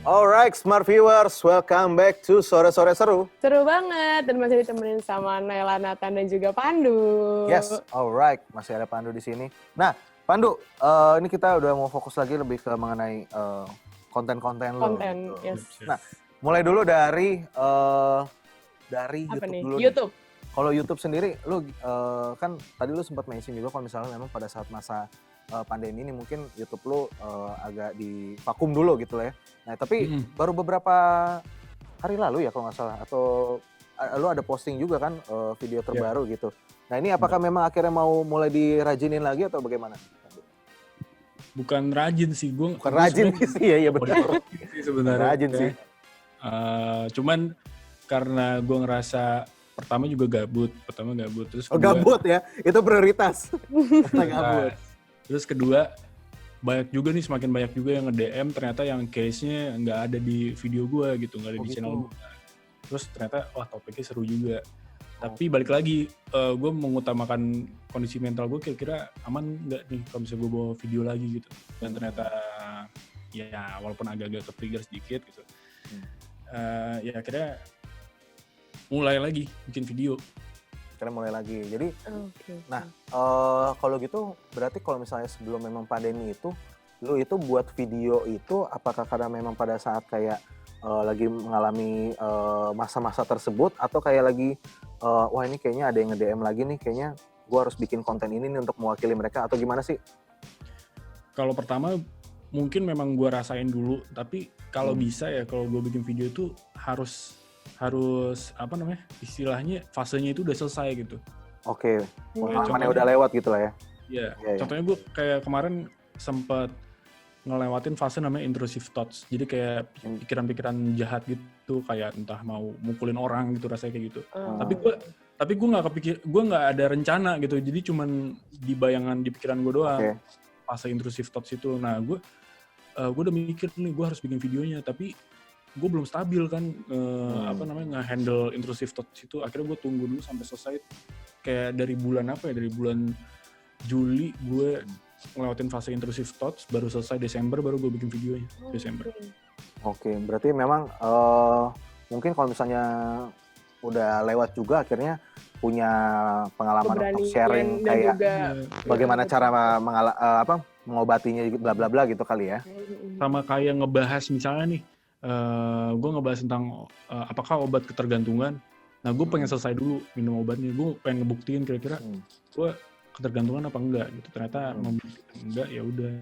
Alright, smart viewers, welcome back to Sore-Sore Seru. Seru banget, dan masih ditemenin sama Naila, Nathan, dan juga Pandu. Yes, alright, masih ada Pandu di sini. Nah, Pandu, ini kita udah mau fokus lagi lebih ke mengenai konten-konten lo. Konten, Gitu. yes. Nah, mulai dulu dari Apa YouTube nih? dulu. YouTube. Kalau YouTube sendiri, lu kan tadi lu sempat mention juga kalau misalnya memang pada saat masa pandemi ini mungkin YouTube lu agak di vakum dulu gitu lah ya. Nah tapi baru beberapa hari lalu ya kalau nggak salah, atau lu ada posting juga kan video terbaru gitu. Nah ini apakah memang akhirnya mau mulai dirajinin lagi atau bagaimana? Bukan rajin sih, gue Bukan rajin sih, ya benar. Sebenarnya Rajin sih. Cuman karena gue ngerasa pertama gabut, terus kedua, gabut ya, itu prioritas. Gabut. Terus kedua, semakin banyak juga yang nge-DM ternyata yang case-nya nggak ada di video gue gitu, nggak ada di channel gue. Terus ternyata, wah topiknya seru juga. Tapi balik lagi, gue mengutamakan kondisi mental gue, kira-kira aman nggak nih kalau misalnya gue bawa video lagi gitu. Dan ternyata, ya walaupun agak-agak ke-trigger sedikit gitu. Ya akhirnya mulai lagi bikin video. Karena mulai lagi. Jadi, nah kalau gitu berarti kalau misalnya sebelum memang pandemi itu, lu itu buat video itu apakah karena memang pada saat kayak lagi mengalami masa-masa tersebut atau kayak lagi wah ini kayaknya ada yang nge-DM lagi nih, kayaknya gue harus bikin konten ini nih untuk mewakili mereka atau gimana sih? Kalau pertama mungkin memang gue rasain dulu, tapi kalau bisa ya kalau gue bikin video itu harus apa namanya, istilahnya fasenya itu udah selesai gitu. Oke, pengalamannya udah lewat gitu lah ya. Iya, contohnya gue kayak kemarin sempat ngelewatin fase namanya intrusive thoughts. Jadi kayak pikiran-pikiran jahat gitu, kayak entah mau mukulin orang gitu, rasanya kayak gitu. Tapi gue nggak ada rencana gitu. Jadi cuman di bayangan, di pikiran gue doang. Fase intrusive thoughts itu. Nah, gue udah mikir nih gue harus bikin videonya, tapi gue belum stabil kan nge-handle intrusive thoughts itu. Akhirnya gue tunggu dulu sampai selesai. Kayak dari bulan Juli gue ngelewatin fase intrusive thoughts, baru selesai Desember, baru gue bikin videonya. Desember. Oke, berarti memang mungkin kalau misalnya udah lewat juga akhirnya punya pengalaman untuk sharing kayak bagaimana cara mengobatinya bla bla bla gitu kali ya. Sama kayak ngebahas misalnya nih, gue ngebahas tentang apakah obat ketergantungan. Nah, gue pengen selesai dulu minum obatnya. Gue pengen ngebuktiin kira-kira gue ketergantungan apa enggak gitu. Ternyata enggak, ya udah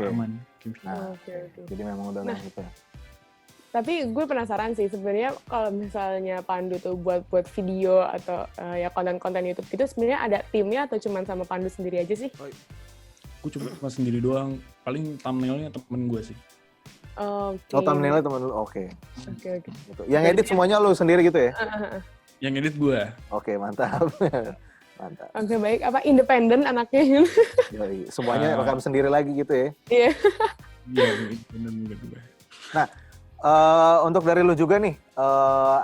aman. Nah, jadi memang udah gitu ya. Tapi gue penasaran sih sebenarnya kalau misalnya Pandu tuh buat video atau ya konten-konten YouTube gitu, sebenarnya ada timnya atau cuma sama Pandu sendiri aja sih? Gue cuma sendiri doang. Paling thumbnailnya temen gue sih. Oh, thumbnailnya temen lu, oke. Gitu. Yang edit semuanya lu sendiri gitu ya? Yang edit gue. Oke, mantap. Mantap. Oke, baik. Apa independen anaknya? Semuanya rekam sendiri lagi gitu ya? Iya. Iya, independen gue. Nah, untuk dari lu juga nih,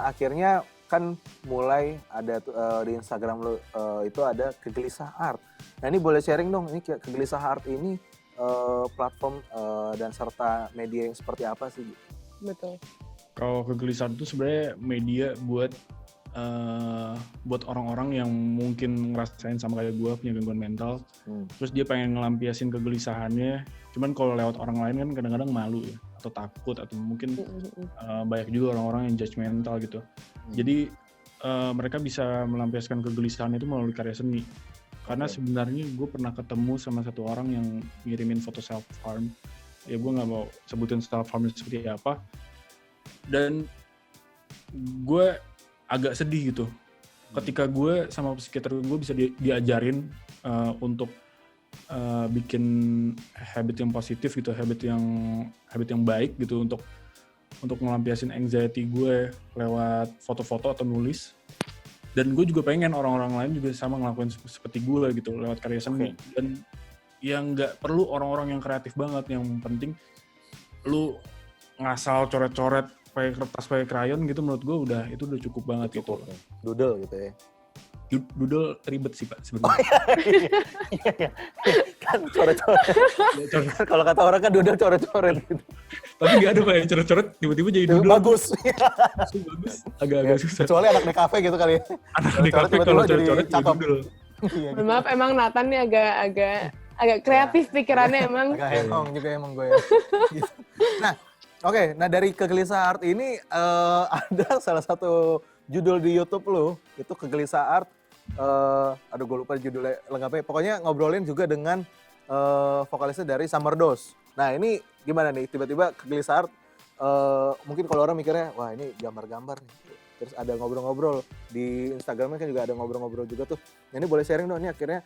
akhirnya kan mulai ada di Instagram lu itu ada Kegelisah Art. Nah ini boleh sharing dong, ini Kegelisah Art ini platform dan serta media yang seperti apa sih? Betul. Kalau Kegelisahan itu sebenarnya media buat orang-orang yang mungkin ngerasain sama kayak gue, punya gangguan mental, terus dia pengen ngelampiasin kegelisahannya, cuman kalau lewat orang lain kan kadang-kadang malu ya, atau takut, atau mungkin banyak juga orang-orang yang judgmental gitu. Jadi mereka bisa melampiaskan kegelisahan itu melalui karya seni. Karena sebenarnya gue pernah ketemu sama satu orang yang ngirimin foto self-harm. Ya gue gak mau sebutin self-harm seperti apa. Dan gue agak sedih gitu. Ketika gue sama psikiater gue bisa diajarin untuk bikin habit yang positif gitu, habit yang baik gitu untuk melampiasin anxiety gue lewat foto-foto atau nulis. Dan gue juga pengen orang-orang lain juga sama ngelakuin seperti gue gitu lewat karya seni. Dan yang nggak perlu orang-orang yang kreatif banget, yang penting lu ngasal coret-coret pakai kertas, pakai krayon gitu, menurut gue itu udah cukup banget gitu. Doodle gitu ya. Doodle ribet sih Pak sebenarnya. Kan coret-coret. Kalau kata orang kan doodle coret-coret gitu. Tapi nggak ada kayak coret-coret tiba-tiba jadi doodle. Bagus. Bagus. Agak susah. Kecuali anak di kafe gitu kali ya. Anak di kafe kalau coret-coret jadi doodle. Maaf, emang Nathan nih agak kreatif pikirannya emang. Agak hengkong juga emang gue ya. Gitu. Nah, oke. Nah dari Kegelisah Art ini ada salah satu judul di YouTube lu, itu Kegelisah Art. Aduh gue lupa judulnya lengkapnya. Pokoknya ngobrolin juga dengan vokalisnya dari Summer Dose. Nah ini gimana nih, tiba-tiba Kegelisah Art, mungkin kalau orang mikirnya, wah ini gambar-gambar nih. Terus ada ngobrol-ngobrol, di Instagramnya kan juga ada ngobrol-ngobrol juga tuh. Nah, ini boleh sharing dong, ini akhirnya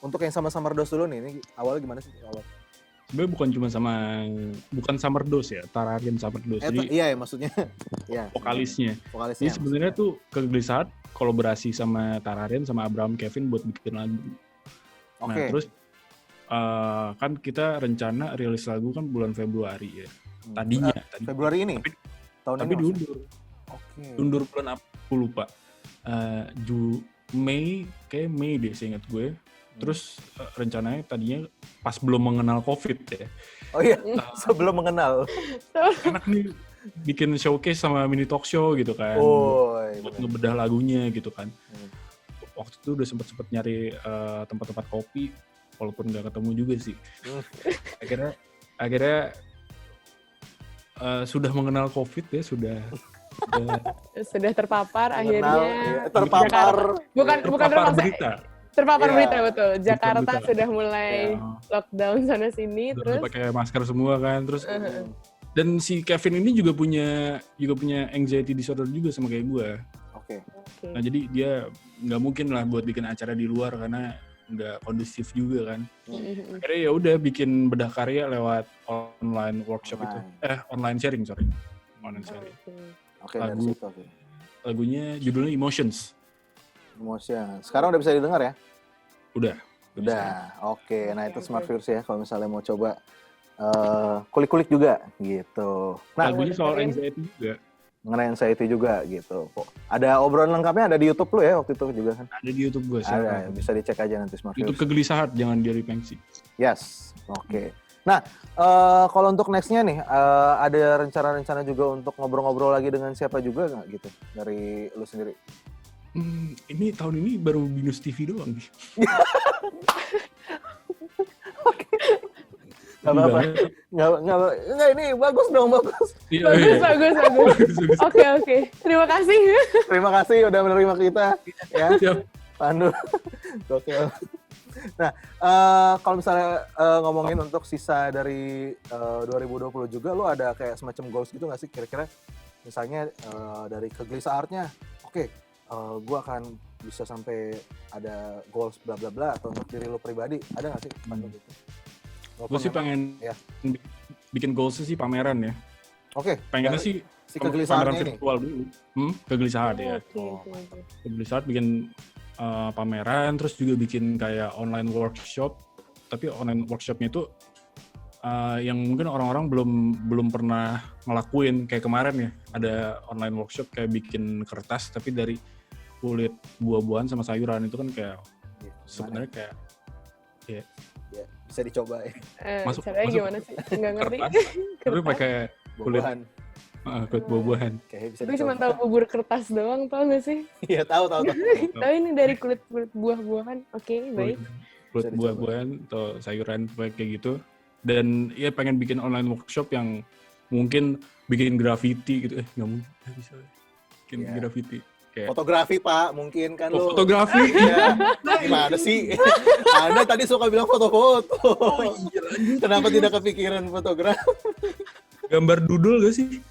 untuk yang sama Summer Dose dulu nih, ini awalnya gimana sih? Sebenarnya bukan Summer Dose ya, Tararian Summer Dose. Jadi iya ya maksudnya. Ya. Vokalisnya. Jadi sebenarnya tuh Kegelisah Art kolaborasi sama Tararian sama Abraham Kevin buat bikin lagu. Nah terus kan kita rencana rilis lagu kan bulan Februari ya. Tadinya. Februari ini? Tapi diundur. Undur bulan apa? Aku lupa. Mei deh seingat gue. Terus rencananya tadinya pas belum mengenal COVID ya. Oh iya, sebelum mengenal. Enak nih bikin showcase sama mini talk show gitu kan. Buat ngebedah lagunya gitu kan. Waktu itu udah sempet nyari tempat-tempat kopi, walaupun nggak ketemu juga sih. Akhirnya sudah mengenal COVID ya, sudah terpapar akhirnya. Terpapar. Bukan berita. Terpapar berita betul. Jakarta sudah mulai lockdown sana sini, terus pakai masker semua kan, terus dan si Kevin ini juga punya anxiety disorder juga sama kayak gue. Oke. Nah jadi dia nggak mungkin lah buat bikin acara di luar karena nggak kondusif juga kan. Akhirnya ya udah bikin bedah karya lewat online workshop itu. Online sharing. Oke, dari situ. Lagunya judulnya Emotions. Sekarang udah bisa didengar ya? Udah. Oke. Nah itu Smart Viewers ya, kalau misalnya mau coba kulik-kulik juga gitu. Nah, lagunya soal anxiety juga. Mengenai anxiety juga gitu. Ada obrolan lengkapnya ada di YouTube lu ya waktu itu juga kan? Ada di YouTube gue sih. Ada, bisa dicek aja nanti Smart Viewers. YouTube Kegelisah Art, jangan direpengsi. Yes, oke. Nah, kalau untuk nextnya nih, ada rencana-rencana juga untuk ngobrol-ngobrol lagi dengan siapa juga nggak gitu dari lu sendiri? Ini tahun ini baru Binus TV doang nih. Oke. Gak apa-apa. Nggak, ini bagus dong, bagus. Bagus. Oke. Terima kasih. Terima kasih udah menerima kita. Ya. Siap. Pandu. Gokil. Nah, kalau misalnya ngomongin untuk sisa dari 2020 juga, lo ada kayak semacam goals gitu nggak sih? Kira-kira misalnya dari Kegelisah Art-nya, oke, gue akan bisa sampai ada goals bla bla bla, atau untuk diri lo pribadi, ada nggak sih? Gitu? Gue sih pengen bikin goals sih pameran ya. Oke. Pengennya sih Kegelisahan pameran virtual dulu. Kegelisah Art ya. Kegelisah Art bikin pameran, terus juga bikin kayak online workshop. Tapi online workshopnya itu yang mungkin orang-orang belum pernah ngelakuin. Kayak kemarin ya, ada online workshop kayak bikin kertas tapi dari kulit buah-buahan sama sayuran. Itu kan kayak sebenarnya kayak ya bisa dicoba ya. Caranya gimana sih? Nggak ngerti. Tapi pakai kulit buah-buahan. Gue cuma tahu bubur kertas doang, tau nggak sih? Iya tahu. Tahu ini dari kulit buah-buahan. Oke, baik. Kulit buah-buahan atau sayuran kayak gitu. Dan ya pengen bikin online workshop yang mungkin bikin graffiti gitu. Nggak mungkin, nggak bisa bikin graffiti. Kayak fotografi Pak, mungkin kan lo. Fotografi? Ya. Gimana sih? Anda tadi suka bilang foto-foto. Oh iya. Kenapa tidak kepikiran fotografi? Gambar doodle gak sih?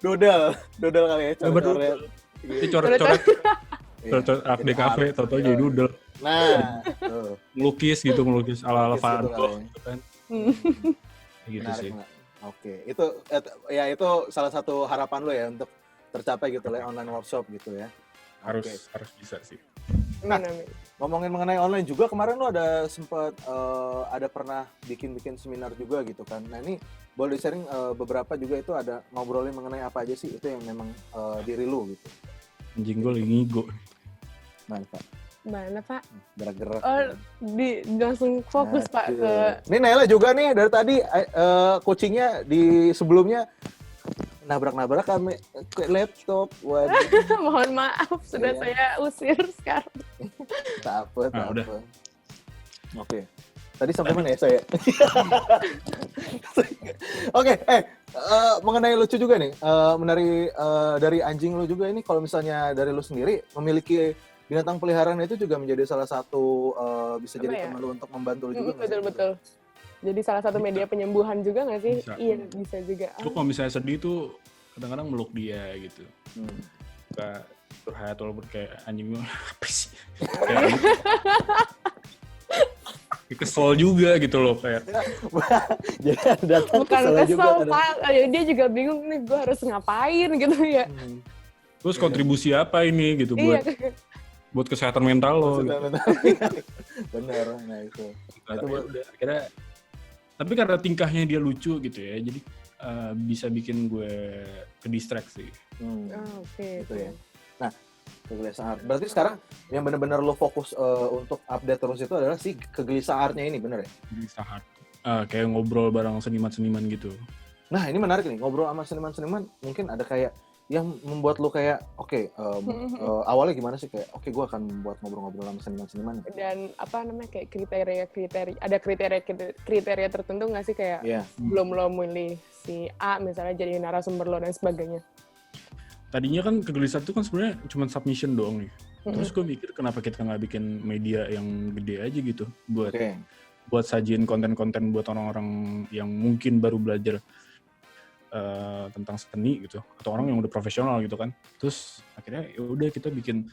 Doodle kali ya. Gambar doodle. Coret-coret art di cafe, tau-tau jadi doodle. Nah, melukis ala-ala Van Gogh gitu kan. Gitu sih. Oke, itu salah satu harapan lo ya untuk tercapai gitu lah, online workshop gitu ya. Harus bisa sih. Nah, ngomongin mengenai online juga, kemarin lo ada sempat ada pernah bikin seminar juga gitu kan. Nah ini boleh sharing beberapa juga, itu ada ngobrolin mengenai apa aja sih itu yang memang diri lo gitu. Anjing gue lagi ngigo. Mantap. Mana Pak? Gerak-gerak. Oh, langsung fokus Pak ke... Ini Naila juga nih dari tadi coachingnya di sebelumnya nabrak-nabrak kami ke laptop. Waduh. Mohon maaf, sudah saya usir sekarang. Tak apa. Udah. Oke. Tadi sampai mana ya saya? Oke, mengenai lucu juga nih, dari anjing lu juga ini, kalau misalnya dari lu sendiri memiliki binatang peliharaan itu juga menjadi salah satu bisa jadi teman lu untuk membantu lu juga. Betul. Jadi salah satu media penyembuhan juga nggak sih? Bisa. Iya, bisa juga. Lu kalau misalnya sedih tuh kadang-kadang meluk dia gitu. Suka curhat walaupun kayak anjing lu apa sih? Kesel juga gitu loh kayak. Bukan kesel Pak, dia juga bingung nih gue harus ngapain gitu ya. Terus kontribusi apa ini gitu buat kesehatan mental lo. Bener, nah itu. Udah akhirnya, tapi karena tingkahnya dia lucu gitu ya, jadi bisa bikin gue ke distract sih. Oke. Gitu ya. Nah, kegelisahan. Berarti sekarang yang benar-benar lo fokus untuk update terus itu adalah si kegelisahannya ini, bener ya? Kegelisahan. Kayak ngobrol bareng seniman-seniman gitu. Nah, ini menarik nih, ngobrol sama seniman-seniman mungkin ada kayak yang membuat lo kayak awalnya gimana sih kayak gue akan membuat ngobrol-ngobrol sama seniman-seniman. Dan apa namanya kayak kriteria tertentu nggak sih kayak belum lo milih si A misalnya jadi narasumber lo dan sebagainya. Tadinya kan kegelisahan itu kan sebenarnya cuma submission doang nih. Terus gue mikir kenapa kita nggak bikin media yang gede aja gitu buat sajiin konten-konten buat orang-orang yang mungkin baru belajar tentang seni gitu, atau orang yang udah profesional gitu kan. Terus akhirnya ya udah kita bikin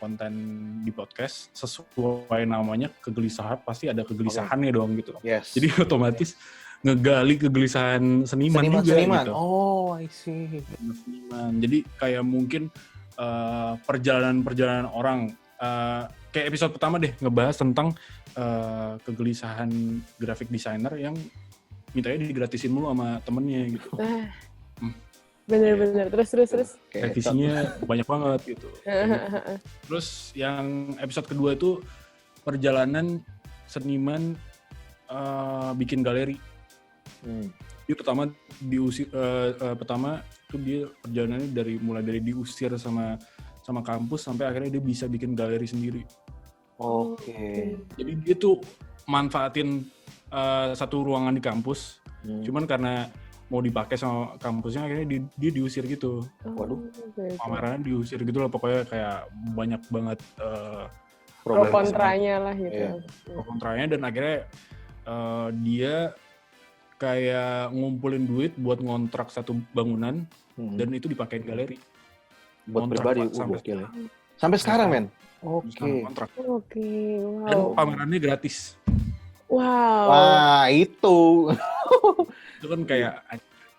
konten di podcast sesuai namanya kegelisahan, pasti ada kegelisahannya dong gitu. Jadi otomatis ngegali kegelisahan seniman juga gitu. Oh, I see. Seniman. Jadi kayak mungkin perjalanan orang kayak episode pertama deh ngebahas tentang kegelisahan graphic designer yang mintanya digratisin mulu sama temennya gitu. Bener. Terus. Revisinya banyak banget gitu. Terus yang episode kedua itu perjalanan seniman bikin galeri. Dia pertama tuh dia perjalanannya mulai dari diusir sama kampus sampai akhirnya dia bisa bikin galeri sendiri. Oke. Jadi dia tuh manfaatin satu ruangan di kampus, cuman karena mau dipakai sama kampusnya akhirnya dia diusir gitu. Waduh. Pamerannya diusir gitu lah, pokoknya kayak banyak banget pro kontranya lah gitu. Pro kontranya, dan akhirnya dia kayak ngumpulin duit buat ngontrak satu bangunan dan itu dipakein galeri. Buat pribadi, sampai sekarang men. Oke. Wow. Dan pamerannya gratis. Wow. Wah, itu. Itu kan kayak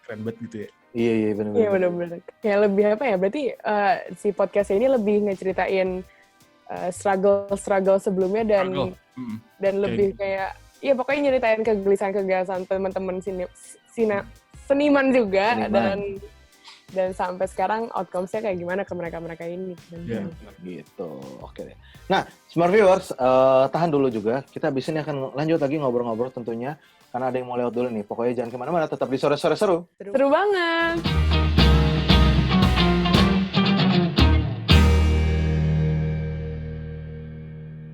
keren banget gitu ya. Iya benar. Iya benar. Kayak lebih apa ya? Berarti si podcast ini lebih ngeceritain struggle sebelumnya dan lebih kayak ya pokoknya nyeritain kegelisahan teman-teman seniman juga dan sampai sekarang outcomes-nya kayak gimana ke mereka ini. Gitu. Oke deh. Nah, smart viewers, tahan dulu juga. Kita abis ini akan lanjut lagi ngobrol-ngobrol tentunya. Karena ada yang mau lewat dulu nih. Pokoknya jangan kemana-mana, tetap di Sore-Sore Seru. Seru banget!